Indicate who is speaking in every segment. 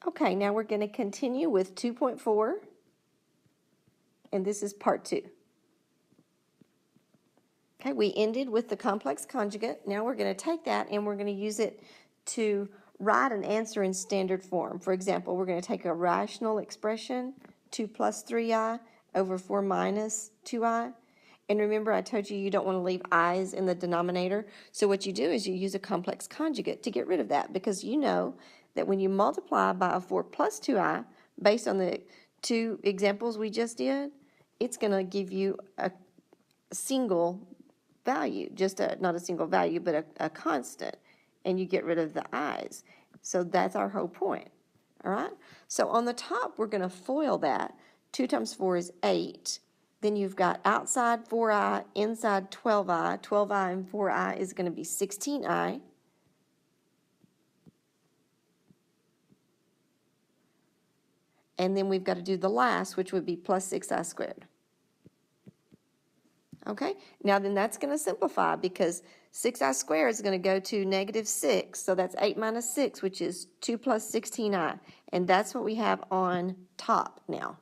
Speaker 1: Okay, now we're going to continue with 2.4, and this is part 2. Okay, we ended with the complex conjugate. Now we're going to take that and we're going to use it to write an answer in standard form. For example, we're going to take a rational expression, 2 plus 3i over 4 minus 2i. And remember, I told you you don't want to leave i's in the denominator. So what you do is you use a complex conjugate to get rid of that, because you know that when you multiply by a 4 plus 2i, based on the 2 examples we just did, it's going to give you a single value, not a single value, but a constant, and you get rid of the i's. So that's our whole point, all right? So on the top, we're going to FOIL that. 2 times 4 is 8. Then you've got outside 4i, inside 12i. 12i and 4i is going to be 16i. And then we've got to do the last, which would be plus 6i squared. Okay, now then that's going to simplify, because 6i squared is going to go to negative 6, so that's 8 minus 6, which is 2 plus 16i, and that's what we have on top now,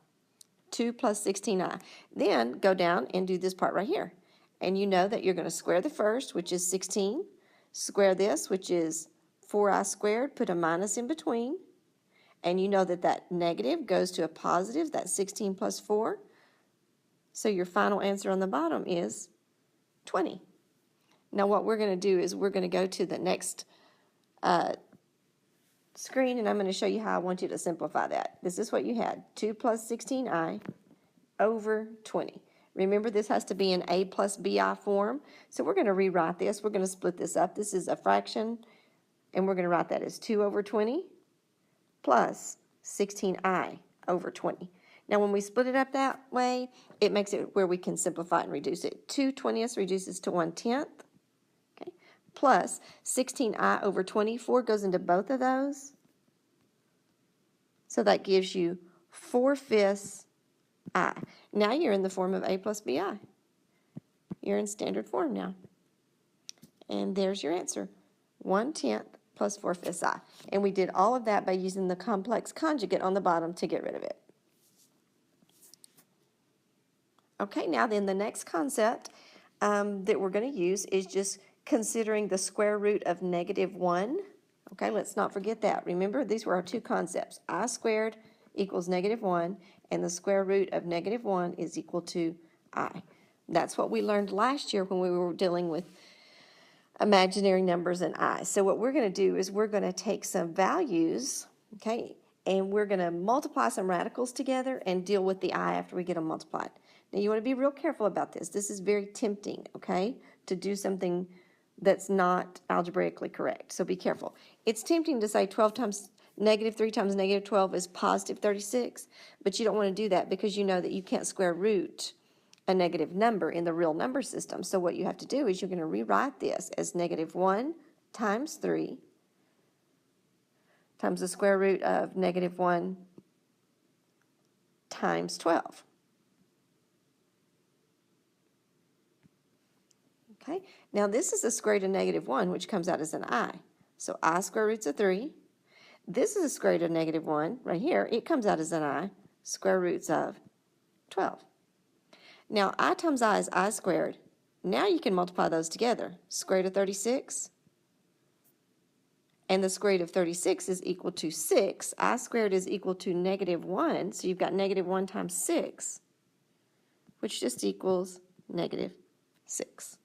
Speaker 1: 2 plus 16i. Then go down and do this part right here, and you know that you're going to square the first, which is 16, square this, which is 4i squared, put a minus in between, and you know that that negative goes to a positive, that's 16 plus 4. So your final answer on the bottom is 20. Now what we're going to do is we're going to go to the next screen, and I'm going to show you how I want you to simplify that. This is what you had, 2 plus 16i over 20. Remember, this has to be in a plus bi form, so we're going to rewrite this. We're going to split this up. This is a fraction, and we're going to write that as 2 over 20 plus 16i over 20. Now, when we split it up that way, it makes it where we can simplify and reduce it. 2 20ths reduces to 1/10, okay, plus 16i over 20. 4 goes into both of those, so that gives you 4/5 I. Now you're in the form of a plus bi. You're in standard form now. And there's your answer, 1/10 plus 4/5 I. And we did all of that by using the complex conjugate on the bottom to get rid of it. Okay, now then the next concept that we're going to use is just considering the square root of -1. Okay, let's not forget that. Remember, these were our two concepts. I squared equals -1, and the square root of -1 is equal to I. That's what we learned last year when we were dealing with imaginary numbers and I. So what we're going to do is we're going to take some values, okay, and we're going to multiply some radicals together and deal with the I after we get them multiplied. Now, you want to be real careful about this. This is very tempting, okay, to do something that's not algebraically correct. So be careful. It's tempting to say 12 times -3 times -12 is positive 36, but you don't want to do that because you know that you can't square root a negative number in the real number system. So what you have to do is you're going to rewrite this as -1 times 3 times the square root of -1 times 12. Okay, now this is the square root of -1, which comes out as an I. So I square roots of 3. This is the square root of -1 right here. It comes out as an I, square roots of 12. Now I times I is I squared. Now you can multiply those together. Square root of 36, and the square root of 36 is equal to 6. I squared is equal to -1, so you've got -1 times 6, which just equals -6.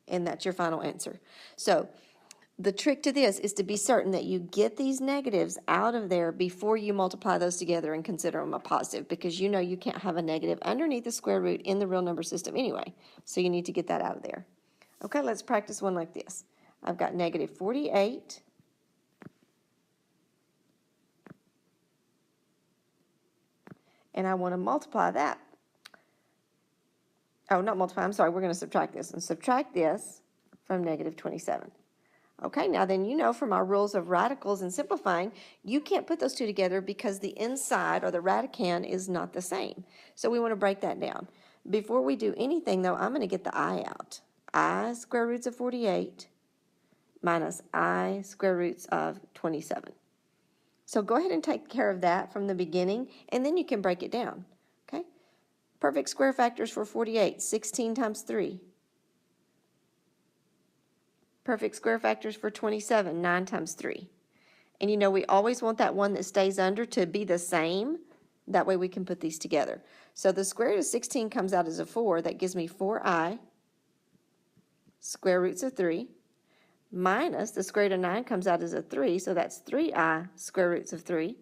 Speaker 1: And that's your final answer. So the trick to this is to be certain that you get these negatives out of there before you multiply those together and consider them a positive, because you know you can't have a negative underneath the square root in the real number system anyway. So you need to get that out of there. Okay, let's practice one like this. I've got -48 and I want to multiply that. Oh, not multiply, I'm sorry, we're going to subtract this, and subtract this from -27. Okay, now then you know from our rules of radicals and simplifying, you can't put those two together because the inside or the radicand is not the same. So we want to break that down. Before we do anything though, I'm going to get the I out. I square roots of 48 minus I square roots of 27. So go ahead and take care of that from the beginning, and then you can break it down, okay? Perfect square factors for 48, 16 times 3. Perfect square factors for 27, 9 times 3. And you know, we always want that one that stays under to be the same. That way we can put these together. So the square root of 16 comes out as a 4. That gives me 4i square roots of 3. Minus the square root of 9 comes out as a 3. So that's 3i square roots of 3.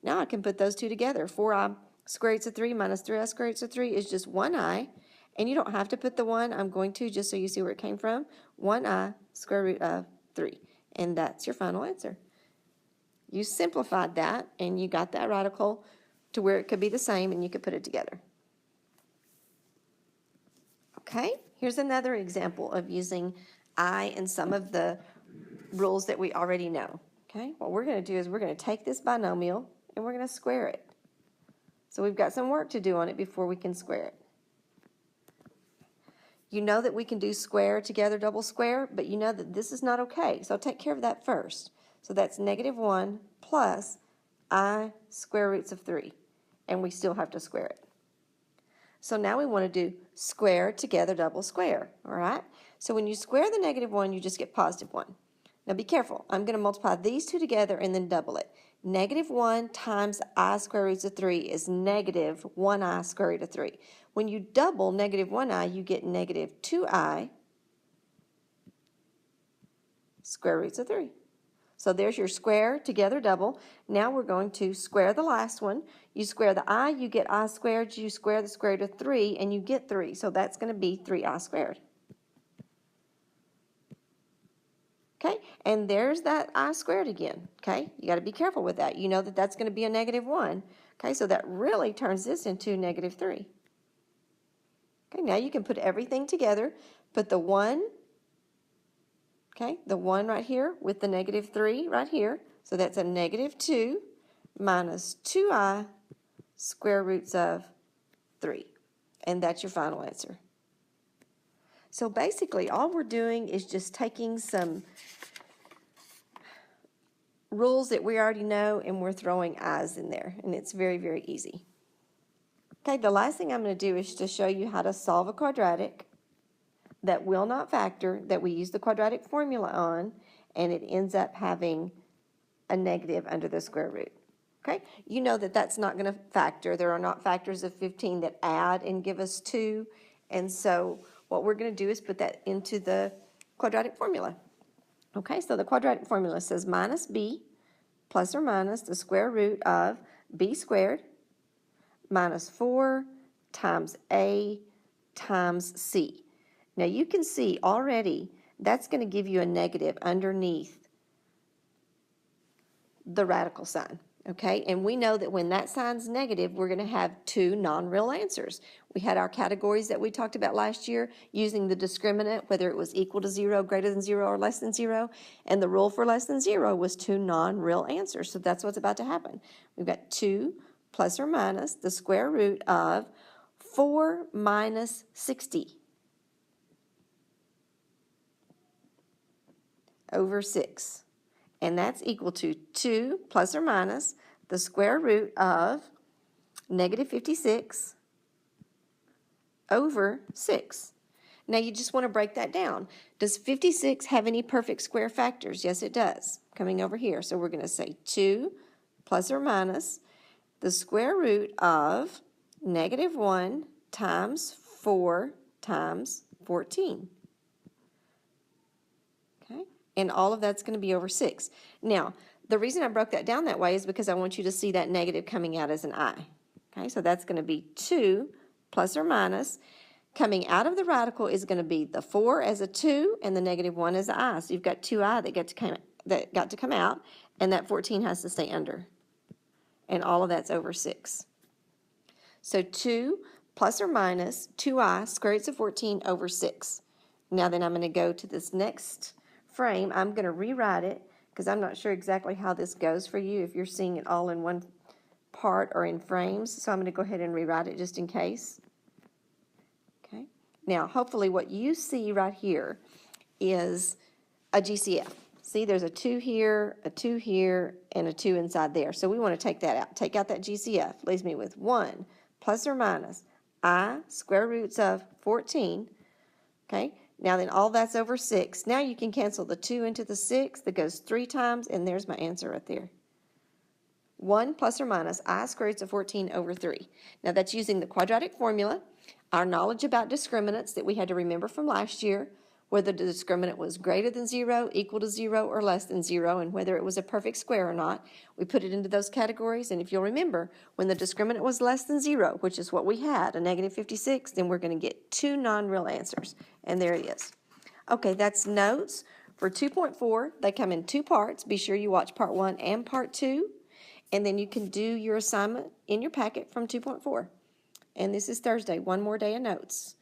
Speaker 1: Now I can put those two together. 4i square roots of 3 minus 3i square roots of 3 is just 1i. And you don't have to put the 1. I'm going to just so you see where it came from. 1i square root of 3. And that's your final answer. You simplified that, and you got that radical to where it could be the same, and you could put it together. Okay, here's another example of using I and some of the rules that we already know. Okay, what we're going to do is we're going to take this binomial, and we're going to square it. So we've got some work to do on it before we can square it. You know that we can do square together, double square, but you know that this is not okay. So take care of that first. So that's -1 plus I square roots of 3. And we still have to square it. So now we want to do square together, double square. All right? So when you square the -1, you just get +1. Now be careful. I'm going to multiply these two together and then double it. -1 times I square roots of 3 is -1i square root of 3. When you double -1i, you get -2i square roots of 3. So there's your square together double. Now we're going to square the last one. You square the I, you get I squared. You square the square root of 3, and you get 3. So that's going to be 3i squared. Okay, and there's that I squared again. Okay, you got to be careful with that. You know that that's going to be a -1. Okay, so that really turns this into -3. Okay, now you can put everything together. Put the 1, okay, the 1 right here with the -3 right here. So that's a -2 minus 2i square roots of 3. And that's your final answer. So basically all we're doing is just taking some rules that we already know and we're throwing i's in there. And it's very, very easy. Okay, the last thing I'm going to do is to show you how to solve a quadratic that will not factor, that we use the quadratic formula on, and it ends up having a negative under the square root. Okay, you know that that's not going to factor. There are not factors of 15 that add and give us 2, and so what we're going to do is put that into the quadratic formula. Okay, so the quadratic formula says minus b plus or minus the square root of b squared minus 4 times a times c. Now you can see already that's going to give you a negative underneath the radical sign. Okay, and we know that when that sign's negative, we're going to have two non-real answers. We had our categories that we talked about last year using the discriminant, whether it was equal to 0, greater than 0, or less than 0, and the rule for less than 0 was two non-real answers. So that's what's about to happen. We've got 2 plus or minus the square root of 4 minus 60 over 6. And that's equal to 2 plus or minus the square root of negative 56 over 6. Now you just want to break that down. Does 56 have any perfect square factors? Yes, it does. Coming over here. So we're going to say 2 plus or minus the square root of negative 1 times 4 times 14. Okay? And all of that's going to be over 6. Now, the reason I broke that down that way is because I want you to see that negative coming out as an I. Okay, so that's going to be 2 plus or minus. Coming out of the radical is going to be the 4 as a 2 and the negative 1 as an I. So you've got 2i that got to come out, and that 14 has to stay under. And all of that's over 6. So 2 plus or minus 2i square roots of 14 over 6. Now then I'm going to go to this next frame. I'm going to rewrite it because I'm not sure exactly how this goes for you if you're seeing it all in one part or in frames. So I'm going to go ahead and rewrite it just in case. Okay. Now hopefully what you see right here is a GCF. See, there's a 2 here, and a 2 inside there. So we want to take that out. Take out that GCF. Leaves me with 1 plus or minus I square roots of 14. Okay, now then all that's over 6. Now you can cancel the 2 into the 6. That goes 3 times, and there's my answer right there. 1 plus or minus I square roots of 14 over 3. Now that's using the quadratic formula, our knowledge about discriminants that we had to remember from last year, whether the discriminant was greater than 0, equal to 0, or less than 0, and whether it was a perfect square or not. We put it into those categories, and if you'll remember, when the discriminant was less than 0, which is what we had, a negative 56, then we're going to get 2 non-real answers, and there it is. Okay, that's notes for 2.4. They come in 2 parts. Be sure you watch part 1 and part 2, and then you can do your assignment in your packet from 2.4. And this is Thursday, one more day of notes.